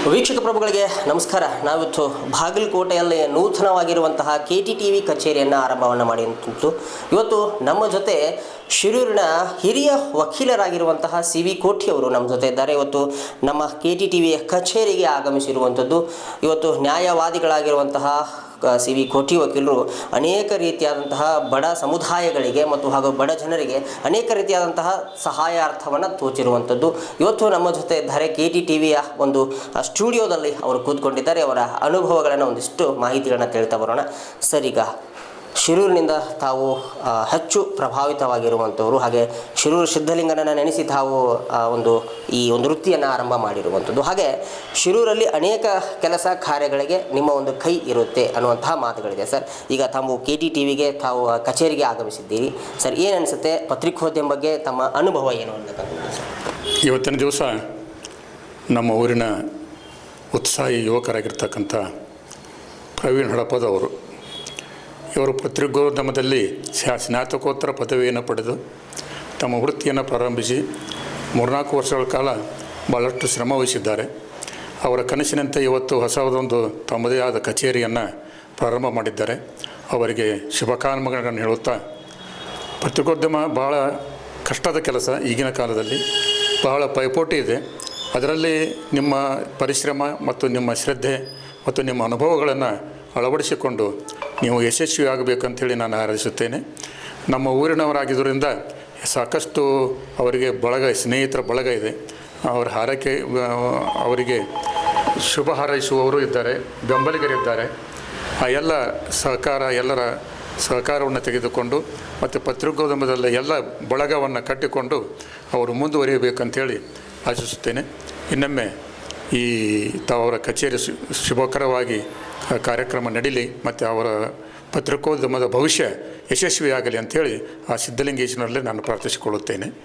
ವೀಕ್ಷಕ ಪ್ರಭುಗಳಿಗೆ ನಮಸ್ಕಾರ. ನಾವಿತ್ತು ಬಾಗಲಕೋಟೆಯಲ್ಲಿ ನೂತನವಾಗಿರುವಂತಹ KTTV ಕಚೇರಿಯನ್ನು ಆರಂಭವನ್ನು ಮಾಡಿದ್ದು. ಇವತ್ತು ನಮ್ಮ ಜೊತೆ ಶಿರೂರಿನ ಹಿರಿಯ ವಕೀಲರಾಗಿರುವಂತಹ CV ಕೋಠಿ ಅವರು ನಮ್ಮ ಜೊತೆ ಇದ್ದಾರೆ. ಇವತ್ತು ನಮ್ಮ KTTV ಕಚೇರಿಗೆ ಆಗಮಿಸಿರುವಂಥದ್ದು. ಇವತ್ತು ನ್ಯಾಯವಾದಿಗಳಾಗಿರುವಂತಹ CV ಕೋಠಿ ವಕೀಲರು ಅನೇಕ ರೀತಿಯಾದಂತಹ ಬಡ ಸಮುದಾಯಗಳಿಗೆ ಮತ್ತು ಹಾಗೂ ಬಡ ಜನರಿಗೆ ಅನೇಕ ರೀತಿಯಾದಂತಹ ಸಹಾಯಾರ್ಥವನ್ನು ತೋಚಿರುವಂಥದ್ದು. ಇವತ್ತು ನಮ್ಮ ಜೊತೆ ಇದ್ದಾರೆ. KTTVಯ ಒಂದು ಸ್ಟುಡಿಯೋದಲ್ಲಿ ಅವರು ಕೂತ್ಕೊಂಡಿದ್ದಾರೆ. ಅವರ ಅನುಭವಗಳನ್ನು ಒಂದಿಷ್ಟು ಮಾಹಿತಿಗಳನ್ನು ತಿಳ್ತಾ ಬರೋಣ. ಸರ್, ಈಗ ಶಿರೂರಿನಿಂದ ತಾವು ಹೆಚ್ಚು ಪ್ರಭಾವಿತವಾಗಿರುವಂಥವರು, ಹಾಗೆ ಶಿರೂರು ಸಿದ್ಧಲಿಂಗನನ್ನು ನೆನೆಸಿ ತಾವು ಈ ಒಂದು ವೃತ್ತಿಯನ್ನು ಆರಂಭ ಮಾಡಿರುವಂಥದ್ದು. ಹಾಗೆ ಶಿರೂರಲ್ಲಿ ಅನೇಕ ಕೆಲಸ ಕಾರ್ಯಗಳಿಗೆ ನಿಮ್ಮ ಒಂದು ಕೈ ಇರುತ್ತೆ ಅನ್ನುವಂತಹ ಮಾತುಗಳಿದೆ. ಸರ್, ಈಗ ತಾವು KTTVಗೆ ತಾವು ಕಚೇರಿಗೆ ಆಗಮಿಸಿದ್ದೀರಿ. ಸರ್, ಏನು ಅನಿಸುತ್ತೆ ಪತ್ರಿಕೋದ್ಯಮ ಬಗ್ಗೆ ತಮ್ಮ ಅನುಭವ ಏನು ಅಂತಕ್ಕಂಥದ್ದು? ಸರ್, ಇವತ್ತಿನ ದಿವಸ ನಮ್ಮ ಊರಿನ ಉತ್ಸಾಹಿ ಯುವಕರಾಗಿರ್ತಕ್ಕಂಥ ಪ್ರವೀಣ್ ಹಡಪದವರು ಇವರು ಪತ್ರಿಕೋದ್ಯಮದಲ್ಲಿ ಸ್ನಾತಕೋತ್ತರ ಪದವಿಯನ್ನು ಪಡೆದು ತಮ್ಮ ವೃತ್ತಿಯನ್ನು ಪ್ರಾರಂಭಿಸಿ 3-4 ವರ್ಷಗಳ ಕಾಲ ಭಾಳಷ್ಟು ಶ್ರಮ ವಹಿಸಿದ್ದಾರೆ. ಅವರ ಕನಸಿನಂತೆ ಇವತ್ತು ಹೊಸದೊಂದು ತಮ್ಮದೇ ಆದ ಕಚೇರಿಯನ್ನು ಪ್ರಾರಂಭ ಮಾಡಿದ್ದಾರೆ. ಅವರಿಗೆ ಶುಭಕಾಮನೆಗಳನ್ನು ಹೇಳುತ್ತಾ, ಪತ್ರಿಕೋದ್ಯಮ ಭಾಳ ಕಷ್ಟದ ಕೆಲಸ. ಈಗಿನ ಕಾಲದಲ್ಲಿ ಬಹಳ ಪೈಪೋಟಿ ಇದೆ. ಅದರಲ್ಲಿ ನಿಮ್ಮ ಪರಿಶ್ರಮ ಮತ್ತು ನಿಮ್ಮ ಶ್ರದ್ಧೆ ಮತ್ತು ನಿಮ್ಮ ಅನುಭವಗಳನ್ನು ಅಳವಡಿಸಿಕೊಂಡು ನೀವು ಯಶಸ್ವಿಯಾಗಬೇಕಂತೇಳಿ ನಾನು ಹಾರೈಸುತ್ತೇನೆ. ನಮ್ಮ ಊರಿನವರಾಗಿದ್ದರಿಂದ ಸಾಕಷ್ಟು ಅವರಿಗೆ ಸ್ನೇಹಿತರ ಬಳಗ ಇದೆ. ಅವರ ಹಾರೈಕೆ, ಅವರಿಗೆ ಶುಭ ಹಾರೈಸುವವರು ಇದ್ದಾರೆ, ಬೆಂಬಲಿಗರಿದ್ದಾರೆ. ಆ ಎಲ್ಲರ ಸಹಕಾರವನ್ನು ತೆಗೆದುಕೊಂಡು ಮತ್ತು ಪತ್ರಿಕೋದ್ಯಮದಲ್ಲಿ ಎಲ್ಲ ಬಳಗವನ್ನು ಕಟ್ಟಿಕೊಂಡು ಅವರು ಮುಂದುವರಿಯಬೇಕಂತೇಳಿ ಆಶಿಸುತ್ತೇನೆ. ಇನ್ನೊಮ್ಮೆ ಅವರ ಕಚೇರಿ ಶುಭಕರವಾಗಿ ಕಾರ್ಯಕ್ರಮ ನಡೀಲಿ ಮತ್ತು ಅವರ ಪತ್ರಿಕೋದ್ಯಮದ ಭವಿಷ್ಯ ಯಶಸ್ವಿಯಾಗಲಿ ಅಂಥೇಳಿ ಆ ಸಿದ್ಧಲಿಂಗೇಶ್ವರನಲ್ಲಿ ನಾನು ಪ್ರಾರ್ಥಿಸಿಕೊಳ್ಳುತ್ತೇನೆ.